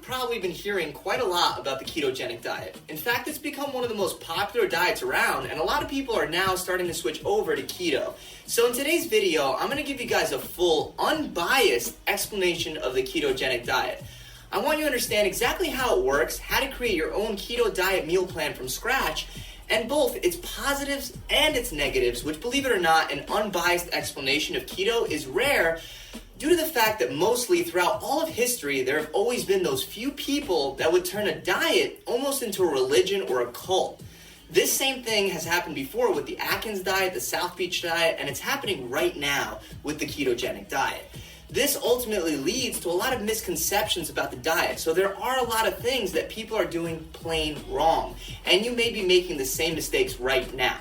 probably been hearing quite a lot about the ketogenic diet. In fact, it's become one of the most popular diets around, and a lot of people are now starting to switch over to keto. So in today's video, I'm going to give you guys a full, unbiased explanation of the ketogenic diet. I want you to understand exactly how it works, how to create your own keto diet meal plan from scratch, and both its positives and its negatives, which, believe it or not, an unbiased explanation of keto is rare due to the fact that mostly throughout all of history, there have always been those few people that would turn a diet almost into a religion or a cult. This same thing has happened before with the Atkins diet, the South Beach diet, and it's happening right now with the ketogenic diet. This ultimately leads to a lot of misconceptions about the diet. So there are a lot of things that people are doing plain wrong, and you may be making the same mistakes right now.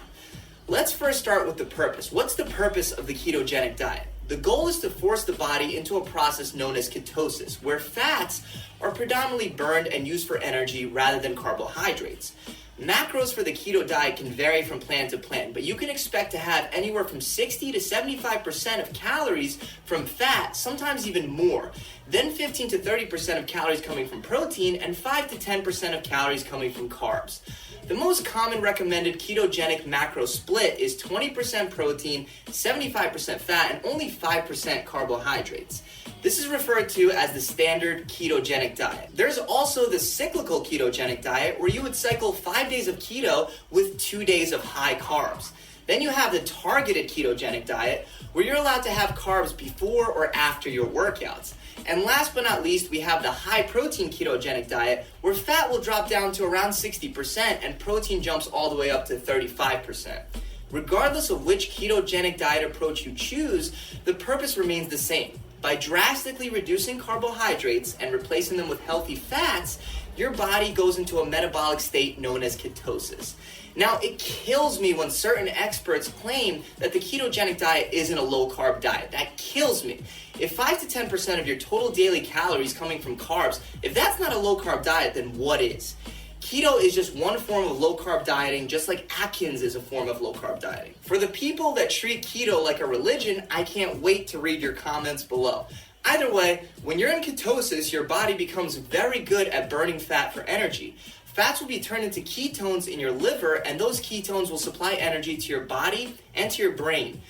Let's first start with the purpose. What's the purpose of the ketogenic diet? The goal is to force the body into a process known as ketosis, where fats are predominantly burned and used for energy rather than carbohydrates. Macros for the keto diet can vary from plan to plan, but you can expect to have anywhere from 60 to 75% of calories from fat, sometimes even more. Then 15 to 30% of calories coming from protein, and 5 to 10% of calories coming from carbs. The most common recommended ketogenic macro split is 20% protein, 75% fat, and only 5% carbohydrates. This is referred to as the standard ketogenic diet. There's also the cyclical ketogenic diet, where you would cycle 5 days of keto with 2 days of high carbs. Then you have the targeted ketogenic diet, where you're allowed to have carbs before or after your workouts. And last but not least, we have the high protein ketogenic diet, where fat will drop down to around 60% and protein jumps all the way up to 35%. Regardless of which ketogenic diet approach you choose, the purpose remains the same. By drastically reducing carbohydrates and replacing them with healthy fats, your body goes into a metabolic state known as ketosis. Now, it kills me when certain experts claim that the ketogenic diet isn't a low-carb diet. That kills me. If 5 to 10% of your total daily calories coming from carbs, if that's not a low-carb diet, then what is? Keto is just one form of low-carb dieting, just like Atkins is a form of low-carb dieting. For the people that treat keto like a religion, I can't wait to read your comments below. Either way, when you're in ketosis, your body becomes very good at burning fat for energy. Fats will be turned into ketones in your liver, and those ketones will supply energy to your body and to your brain.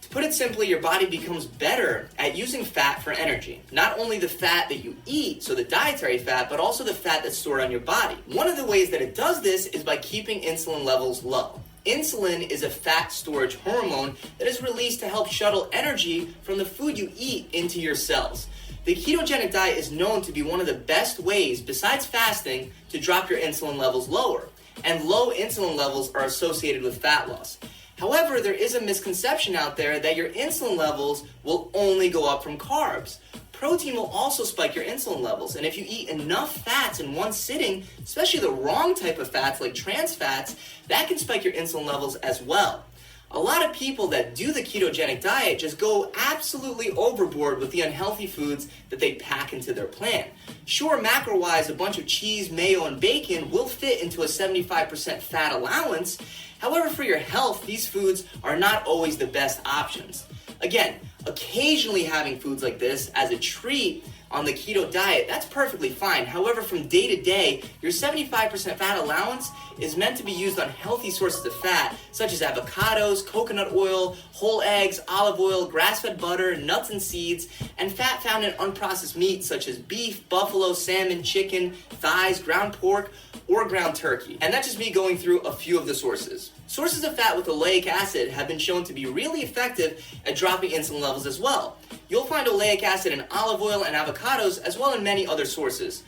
To put it simply, your body becomes better at using fat for energy. Not only the fat that you eat, so the dietary fat, but also the fat that's stored on your body. One of the ways that it does this is by keeping insulin levels low. Insulin is a fat storage hormone that is released to help shuttle energy from the food you eat into your cells. The ketogenic diet is known to be one of the best ways, besides fasting, to drop your insulin levels lower. And low insulin levels are associated with fat loss. However, there is a misconception out there that your insulin levels will only go up from carbs. Protein will also spike your insulin levels, and if you eat enough fats in one sitting, especially the wrong type of fats like trans fats, that can spike your insulin levels as well. A lot of people that do the ketogenic diet just go absolutely overboard with the unhealthy foods that they pack into their plan. Sure, macro-wise, a bunch of cheese, mayo, and bacon will fit into a 75% fat allowance. However, for your health, these foods are not always the best options. Again, occasionally having foods like this as a treat on the keto diet, that's perfectly fine. However, from day to day, your 75% fat allowance is meant to be used on healthy sources of fat, such as avocados, coconut oil, whole eggs, olive oil, grass-fed butter, nuts and seeds, and fat found in unprocessed meat such as beef, buffalo, salmon, chicken, thighs, ground pork, or ground turkey. And that's just me going through a few of the sources. Sources of fat with oleic acid have been shown to be really effective at dropping insulin levels as well. You'll find oleic acid in olive oil and avocados, as well as in many other sources.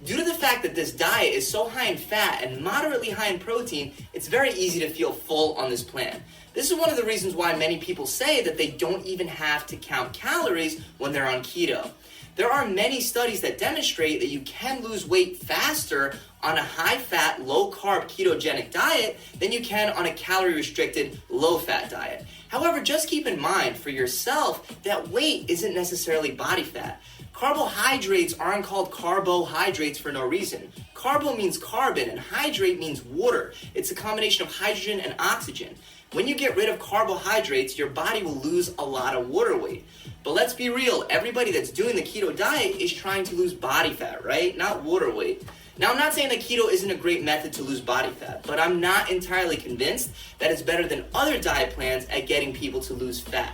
Due to the fact that this diet is so high in fat and moderately high in protein, it's very easy to feel full on this plan. This is one of the reasons why many people say that they don't even have to count calories when they're on keto. There are many studies that demonstrate that you can lose weight faster on a high-fat, low-carb ketogenic diet than you can on a calorie-restricted, low-fat diet. However, just keep in mind for yourself that weight isn't necessarily body fat. Carbohydrates aren't called carbohydrates for no reason. Carbo means carbon and hydrate means water. It's a combination of hydrogen and oxygen. When you get rid of carbohydrates, your body will lose a lot of water weight. But let's be real, everybody that's doing the keto diet is trying to lose body fat, right? Not water weight. Now, I'm not saying that keto isn't a great method to lose body fat, but I'm not entirely convinced that it's better than other diet plans at getting people to lose fat.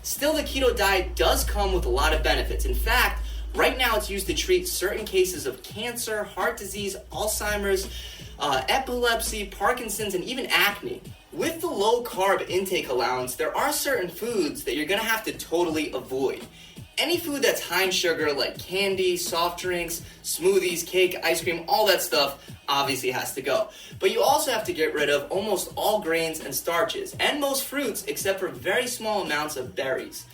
Still, the keto diet does come with a lot of benefits. In fact, right now it's used to treat certain cases of cancer, heart disease, Alzheimer's, epilepsy, Parkinson's, and even acne. With the low-carb intake allowance, there are certain foods that you're going to have to totally avoid. Any food that's high in sugar, like candy, soft drinks, smoothies, cake, ice cream, all that stuff obviously has to go. But you also have to get rid of almost all grains and starches, and most fruits except for very small amounts of berries.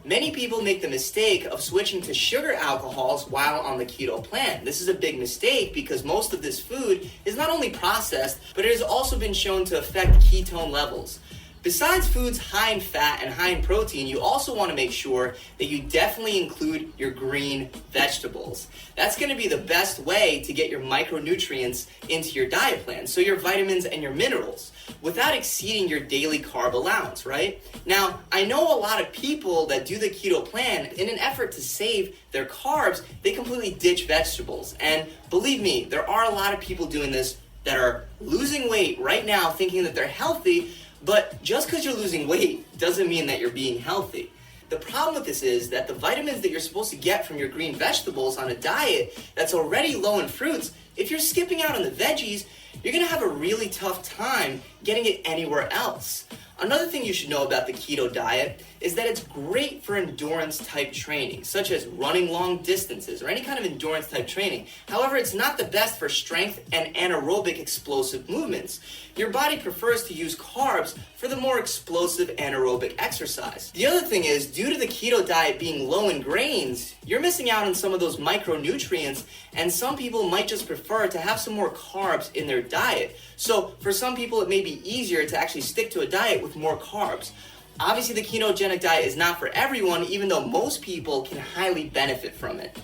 Many people make the mistake of switching to sugar alcohols while on the keto plan. This is a big mistake because most of this food is not only processed, but it has also been shown to affect ketone levels. Besides foods high in fat and high in protein, you also want to make sure that you definitely include your green vegetables. That's going to be the best way to get your micronutrients into your diet plan, so your vitamins and your minerals, without exceeding your daily carb allowance, right? Now, I know a lot of people that do the keto plan, in an effort to save their carbs, they completely ditch vegetables. And believe me, there are a lot of people doing this that are losing weight right now thinking that they're healthy, but just because you're losing weight doesn't mean that you're being healthy. The problem with this is that the vitamins that you're supposed to get from your green vegetables on a diet that's already low in fruits, if you're skipping out on the veggies, you're going to have a really tough time getting it anywhere else. Another thing you should know about the keto diet is that it's great for endurance type training, such as running long distances or any kind of endurance type training. However, it's not the best for strength and anaerobic explosive movements. Your body prefers to use carbs for the more explosive anaerobic exercise. The other thing is, due to the keto diet being low in grains, you're missing out on some of those micronutrients, and some people might just prefer to have some more carbs in their diet. So for some people, it may be easier to actually stick to a diet with more carbs. Obviously, the ketogenic diet is not for everyone, even though most people can highly benefit from it.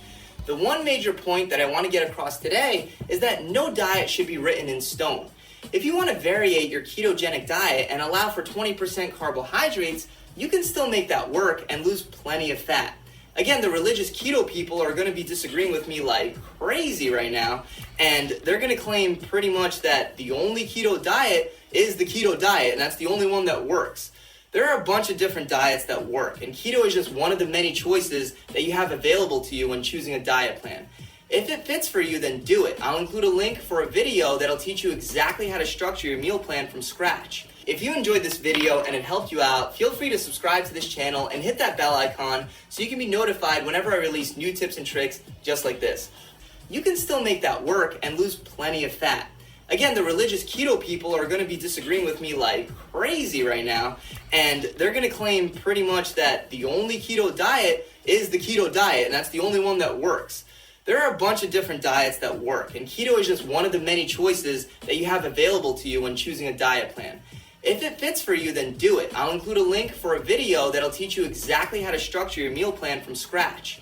The one major point that I want to get across today is that no diet should be written in stone. If you want to variate your ketogenic diet and allow for 20% carbohydrates, you can still make that work and lose plenty of fat. Again, the religious keto people are going to be disagreeing with me like crazy right now, and they're going to claim pretty much that the only keto diet is the keto diet, and that's the only one that works. There are a bunch of different diets that work, and keto is just one of the many choices that you have available to you when choosing a diet plan. If it fits for you, then do it. I'll include a link for a video that'll teach you exactly how to structure your meal plan from scratch. If you enjoyed this video and it helped you out, feel free to subscribe to this channel and hit that bell icon so you can be notified whenever I release new tips and tricks just like this. You can still make that work and lose plenty of fat. Again, the religious keto people are going to be disagreeing with me like crazy right now, and they're going to claim pretty much that the only keto diet is the keto diet, and that's the only one that works. There are a bunch of different diets that work, and keto is just one of the many choices that you have available to you when choosing a diet plan. If it fits for you, then do it. I'll include a link for a video that'll teach you exactly how to structure your meal plan from scratch.